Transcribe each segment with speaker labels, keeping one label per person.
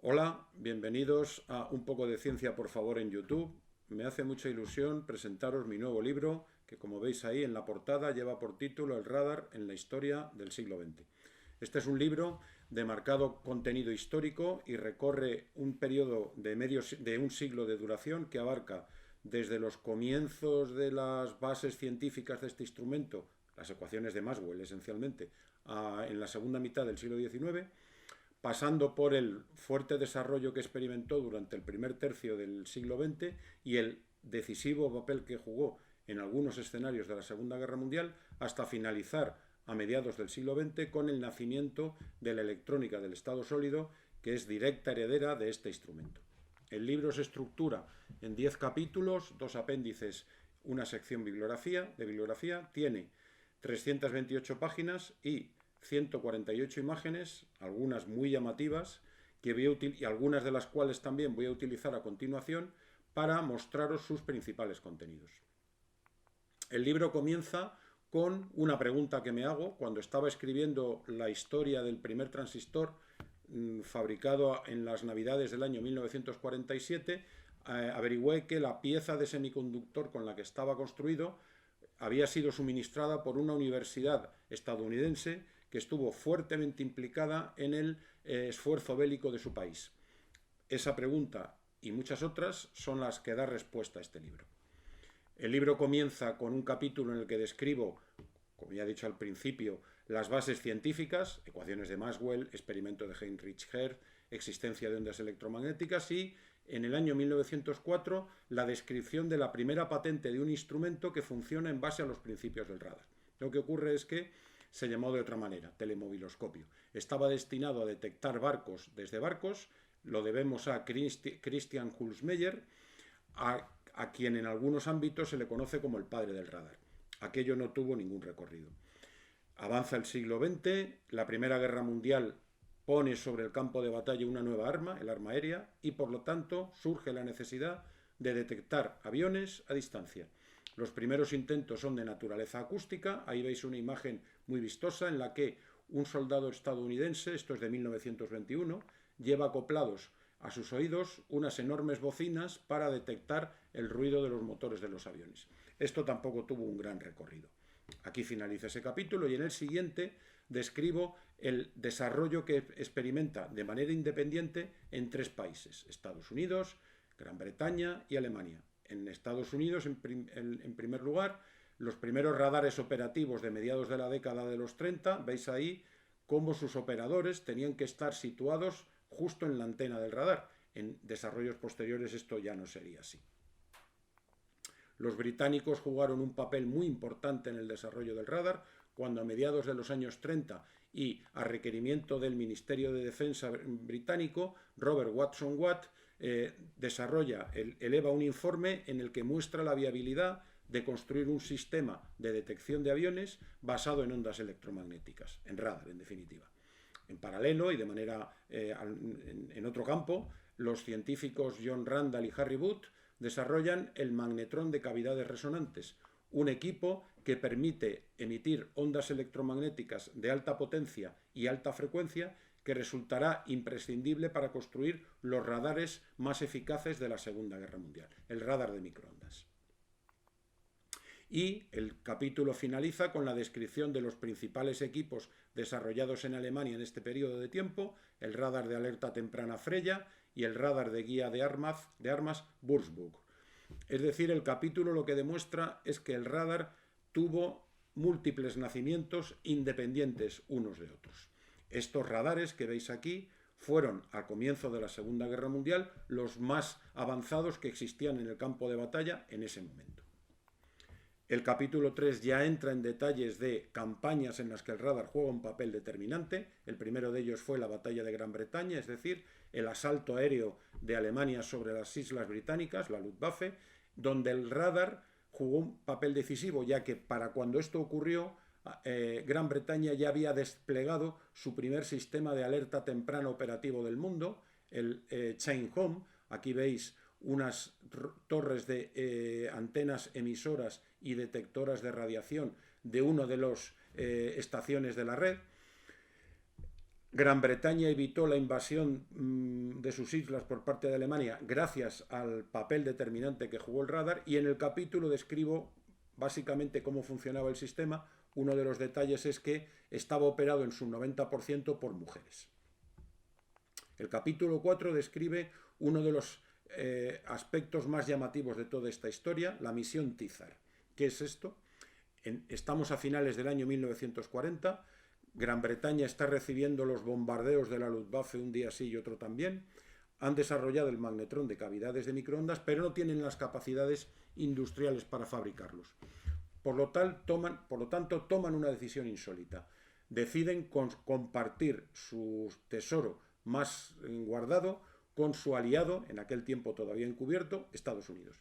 Speaker 1: Hola, bienvenidos a Un poco de ciencia por favor en YouTube. Me hace mucha ilusión presentaros mi nuevo libro, que como veis ahí en la portada lleva por título El radar en la historia del siglo XX. Este es un libro de marcado contenido histórico y recorre un periodo de un siglo de duración que abarca desde los comienzos de las bases científicas de este instrumento, las ecuaciones de Maxwell esencialmente, en la segunda mitad del siglo XIX, pasando por el fuerte desarrollo que experimentó durante el primer tercio del siglo XX y el decisivo papel que jugó en algunos escenarios de la Segunda Guerra Mundial, hasta finalizar a mediados del siglo XX con el nacimiento de la electrónica del estado sólido, que es directa heredera de este instrumento. El libro se estructura en 10 capítulos, 2 apéndices, una sección de bibliografía, tiene 328 páginas y 148 imágenes, algunas muy llamativas, y algunas de las cuales también voy a utilizar a continuación para mostraros sus principales contenidos. El libro comienza con una pregunta que me hago cuando estaba escribiendo la historia del primer transistor fabricado en las navidades del año 1947. Averigüé que la pieza de semiconductor con la que estaba construido había sido suministrada por una universidad estadounidense que estuvo fuertemente implicada en el esfuerzo bélico de su país. Esa pregunta y muchas otras son las que da respuesta a este libro. El libro comienza con un capítulo en el que describo, como ya he dicho al principio, las bases científicas, ecuaciones de Maxwell, experimento de Heinrich Hertz, existencia de ondas electromagnéticas y, en el año 1904, la descripción de la primera patente de un instrumento que funciona en base a los principios del radar. Lo que ocurre es que se llamó de otra manera, telemoviloscopio. Estaba destinado a detectar barcos desde barcos, lo debemos a Christian Hulsmeyer, a quien en algunos ámbitos se le conoce como el padre del radar. Aquello no tuvo ningún recorrido. Avanza el siglo XX, la Primera Guerra Mundial pone sobre el campo de batalla una nueva arma, el arma aérea, y por lo tanto surge la necesidad de detectar aviones a distancia. Los primeros intentos son de naturaleza acústica. Ahí veis una imagen muy vistosa en la que un soldado estadounidense, esto es de 1921, lleva acoplados a sus oídos unas enormes bocinas para detectar el ruido de los motores de los aviones. Esto tampoco tuvo un gran recorrido. Aquí finaliza ese capítulo y en el siguiente describo el desarrollo que experimenta de manera independiente en 3 países: Estados Unidos, Gran Bretaña y Alemania. En Estados Unidos, en primer lugar, los primeros radares operativos de mediados de la década de los 30, veis ahí cómo sus operadores tenían que estar situados justo en la antena del radar. En desarrollos posteriores esto ya no sería así. Los británicos jugaron un papel muy importante en el desarrollo del radar cuando a mediados de los años 30 y a requerimiento del Ministerio de Defensa británico, Robert Watson Watt eleva un informe en el que muestra la viabilidad de construir un sistema de detección de aviones basado en ondas electromagnéticas, en radar en definitiva. En paralelo y de manera en otro campo, los científicos John Randall y Harry Booth desarrollan el magnetrón de cavidades resonantes, un equipo que permite emitir ondas electromagnéticas de alta potencia y alta frecuencia que resultará imprescindible para construir los radares más eficaces de la Segunda Guerra Mundial, el radar de microondas. Y el capítulo finaliza con la descripción de los principales equipos desarrollados en Alemania en este periodo de tiempo: el radar de alerta temprana Freya y el radar de guía de armas Würzburg. Es decir, el capítulo lo que demuestra es que el radar tuvo múltiples nacimientos independientes unos de otros. Estos radares que veis aquí fueron, al comienzo de la Segunda Guerra Mundial, los más avanzados que existían en el campo de batalla en ese momento. El capítulo 3 ya entra en detalles de campañas en las que el radar juega un papel determinante. El primero de ellos fue la batalla de Gran Bretaña, es decir, el asalto aéreo de Alemania sobre las islas británicas, la Luftwaffe, donde el radar jugó un papel decisivo, ya que para cuando esto ocurrió, Gran Bretaña ya había desplegado su primer sistema de alerta temprana operativo del mundo, el Chain Home. Aquí veis unas torres de antenas emisoras y detectoras de radiación de una de las estaciones de la red. Gran Bretaña evitó la invasión de sus islas por parte de Alemania gracias al papel determinante que jugó el radar, y en el capítulo describo básicamente cómo funcionaba el sistema. Uno de los detalles es que estaba operado en su 90% por mujeres. El capítulo 4 describe uno de los aspectos más llamativos de toda esta historia, la misión Tizar. ¿Qué es esto? Estamos a finales del año 1940, Gran Bretaña está recibiendo los bombardeos de la Luftwaffe un día sí y otro también, han desarrollado el magnetrón de cavidades de microondas, pero no tienen las capacidades industriales para fabricarlos. Por lo tanto, toman una decisión insólita. Deciden compartir su tesoro más guardado con su aliado, en aquel tiempo todavía encubierto, Estados Unidos.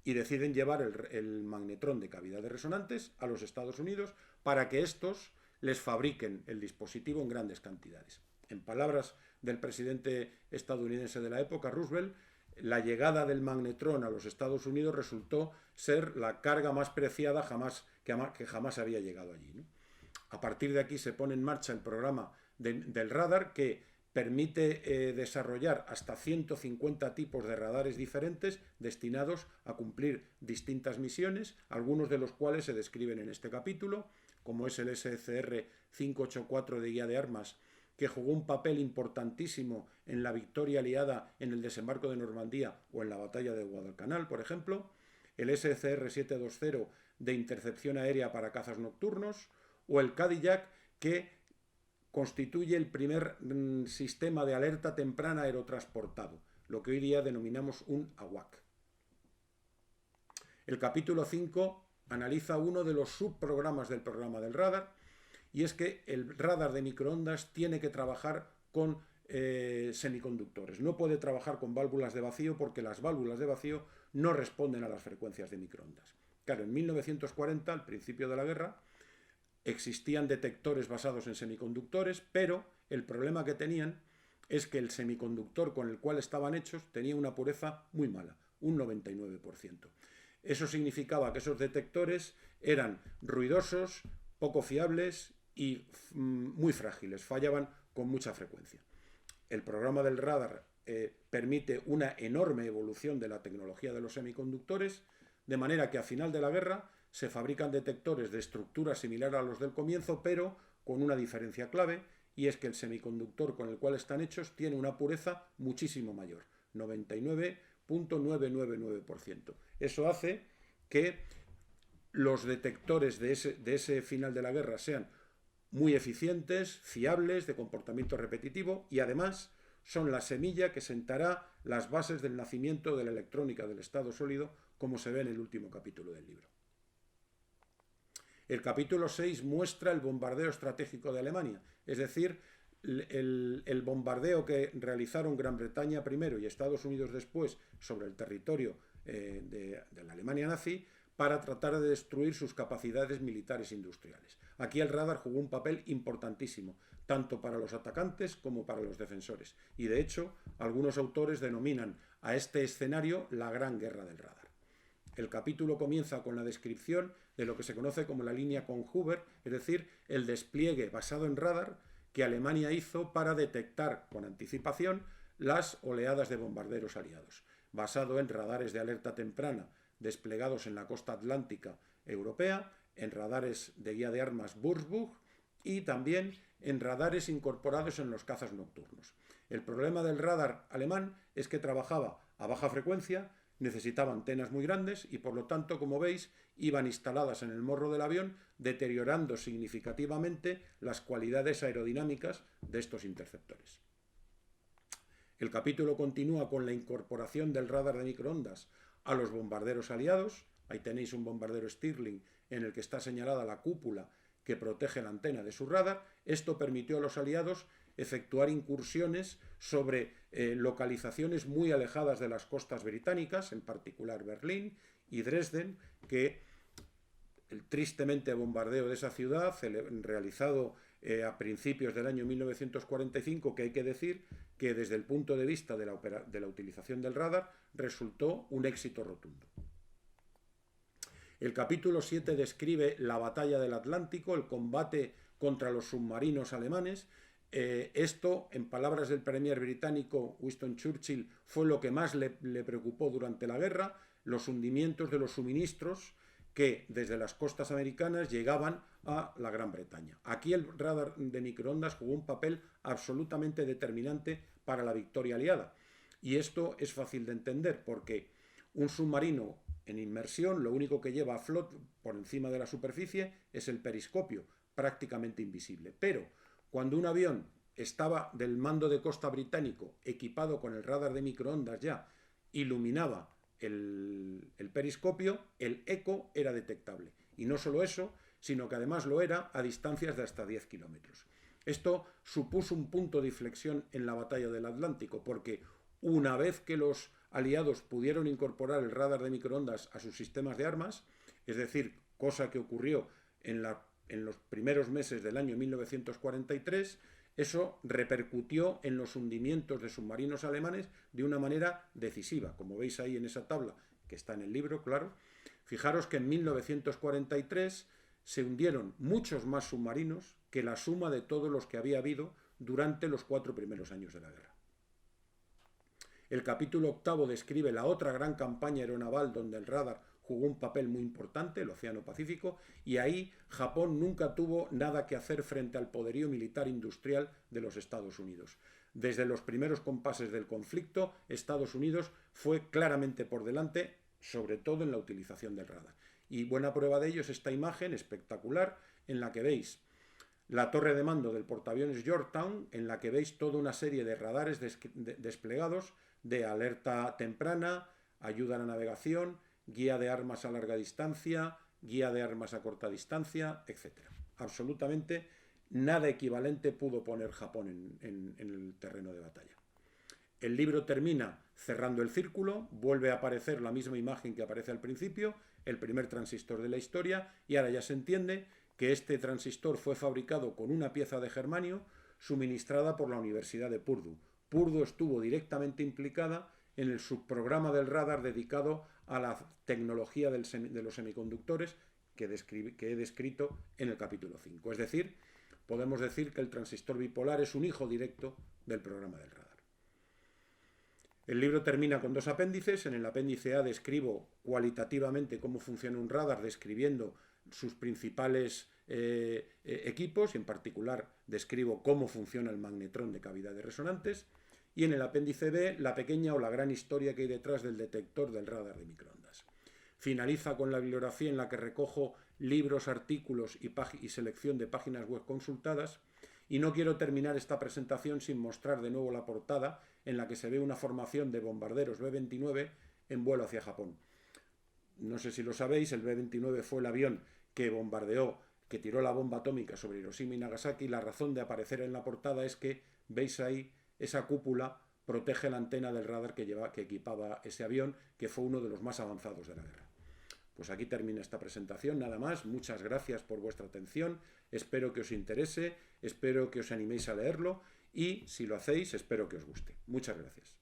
Speaker 1: Y deciden llevar el magnetrón de cavidades resonantes a los Estados Unidos para que estos les fabriquen el dispositivo en grandes cantidades. En palabras del presidente estadounidense de la época, Roosevelt, la llegada del magnetrón a los Estados Unidos resultó ser la carga más preciada que jamás había llegado allí, ¿no? A partir de aquí se pone en marcha el programa del radar, que permite desarrollar hasta 150 tipos de radares diferentes destinados a cumplir distintas misiones, algunos de los cuales se describen en este capítulo, como es el SCR-584 de guía de armas, que jugó un papel importantísimo en la victoria aliada en el desembarco de Normandía o en la batalla de Guadalcanal, por ejemplo, el SCR-720 de intercepción aérea para cazas nocturnos, o el Cadillac, que constituye el primer sistema de alerta temprana aerotransportado, lo que hoy día denominamos un AWAC. El capítulo 5 analiza uno de los subprogramas del programa del radar, y es que el radar de microondas tiene que trabajar con semiconductores. No puede trabajar con válvulas de vacío porque las válvulas de vacío no responden a las frecuencias de microondas. Claro, en 1940, al principio de la guerra, existían detectores basados en semiconductores, pero el problema que tenían es que el semiconductor con el cual estaban hechos tenía una pureza muy mala, un 99%. Eso significaba que esos detectores eran ruidosos, poco fiables y muy frágiles, fallaban con mucha frecuencia. El programa del radar permite una enorme evolución de la tecnología de los semiconductores, de manera que a final de la guerra se fabrican detectores de estructura similar a los del comienzo, pero con una diferencia clave, y es que el semiconductor con el cual están hechos tiene una pureza muchísimo mayor, 99,999%. Eso hace que los detectores de ese final de la guerra sean muy eficientes, fiables, de comportamiento repetitivo, y además son la semilla que sentará las bases del nacimiento de la electrónica del estado sólido, como se ve en el último capítulo del libro. El capítulo 6 muestra el bombardeo estratégico de Alemania, es decir, el bombardeo que realizaron Gran Bretaña primero y Estados Unidos después sobre el territorio de la Alemania nazi, para tratar de destruir sus capacidades militares e industriales. Aquí el radar jugó un papel importantísimo, tanto para los atacantes como para los defensores, y de hecho algunos autores denominan a este escenario la Gran Guerra del Radar. El capítulo comienza con la descripción de lo que se conoce como la línea Konjuber, es decir, el despliegue basado en radar que Alemania hizo para detectar con anticipación las oleadas de bombarderos aliados, basado en radares de alerta temprana desplegados en la costa atlántica europea, en radares de guía de armas Würzburg y también en radares incorporados en los cazas nocturnos. El problema del radar alemán es que trabajaba a baja frecuencia, necesitaba antenas muy grandes y por lo tanto, como veis, iban instaladas en el morro del avión, deteriorando significativamente las cualidades aerodinámicas de estos interceptores. El capítulo continúa con la incorporación del radar de microondas a los bombarderos aliados. Ahí tenéis un bombardero Stirling en el que está señalada la cúpula que protege la antena de su radar. Esto permitió a los aliados efectuar incursiones sobre localizaciones muy alejadas de las costas británicas, en particular Berlín y Dresden, que el tristemente bombardeo de esa ciudad, realizado a principios del año 1945, que hay que decir que desde el punto de vista de la utilización del radar resultó un éxito rotundo. El capítulo 7 describe la batalla del Atlántico, el combate contra los submarinos alemanes, Esto, en palabras del premier británico Winston Churchill, fue lo que más le preocupó durante la guerra, los hundimientos de los suministros que desde las costas americanas llegaban a la Gran Bretaña. Aquí el radar de microondas jugó un papel absolutamente determinante para la victoria aliada. Y esto es fácil de entender porque un submarino en inmersión lo único que lleva a flote por encima de la superficie es el periscopio, prácticamente invisible. Pero cuando un avión estaba del mando de costa británico equipado con el radar de microondas ya, iluminaba el periscopio, el eco era detectable. Y no solo eso, sino que además lo era a distancias de hasta 10 kilómetros. Esto supuso un punto de inflexión en la batalla del Atlántico, porque una vez que los aliados pudieron incorporar el radar de microondas a sus sistemas de armas, es decir, cosa que ocurrió en los primeros meses del año 1943, eso repercutió en los hundimientos de submarinos alemanes de una manera decisiva, como veis ahí en esa tabla, que está en el libro, claro. Fijaros que en 1943 se hundieron muchos más submarinos que la suma de todos los que había habido durante los 4 primeros años de la guerra. El capítulo 8 describe la otra gran campaña aeronaval donde el radar jugó un papel muy importante, el Océano Pacífico, y ahí Japón nunca tuvo nada que hacer frente al poderío militar industrial de los Estados Unidos. Desde los primeros compases del conflicto, Estados Unidos fue claramente por delante, sobre todo en la utilización del radar. Y buena prueba de ello es esta imagen espectacular en la que veis la torre de mando del portaaviones Yorktown, en la que veis toda una serie de radares desplegados de alerta temprana, ayuda a la navegación, guía de armas a larga distancia, guía de armas a corta distancia, etc. Absolutamente nada equivalente pudo poner Japón en el terreno de batalla. El libro termina cerrando el círculo, vuelve a aparecer la misma imagen que aparece al principio, el primer transistor de la historia, y ahora ya se entiende que este transistor fue fabricado con una pieza de germanio suministrada por la Universidad de Purdue. Purdue estuvo directamente implicada en el subprograma del radar dedicado a la tecnología de los semiconductores que he descrito en el capítulo 5. Es decir, podemos decir que el transistor bipolar es un hijo directo del programa del radar. El libro termina con 2 apéndices. En el apéndice A describo cualitativamente cómo funciona un radar, describiendo sus principales equipos, y en particular describo cómo funciona el magnetrón de cavidades resonantes. Y en el apéndice B, la pequeña o la gran historia que hay detrás del detector del radar de microondas. Finaliza con la bibliografía en la que recojo libros, artículos y selección de páginas web consultadas. Y no quiero terminar esta presentación sin mostrar de nuevo la portada, en la que se ve una formación de bombarderos B-29 en vuelo hacia Japón. No sé si lo sabéis, el B-29 fue el avión que bombardeó, que tiró la bomba atómica sobre Hiroshima y Nagasaki. La razón de aparecer en la portada es que veis ahí esa cúpula protege la antena del radar que equipaba ese avión, que fue uno de los más avanzados de la guerra. Pues aquí termina esta presentación, nada más. Muchas gracias por vuestra atención, espero que os interese, espero que os animéis a leerlo y, si lo hacéis, espero que os guste. Muchas gracias.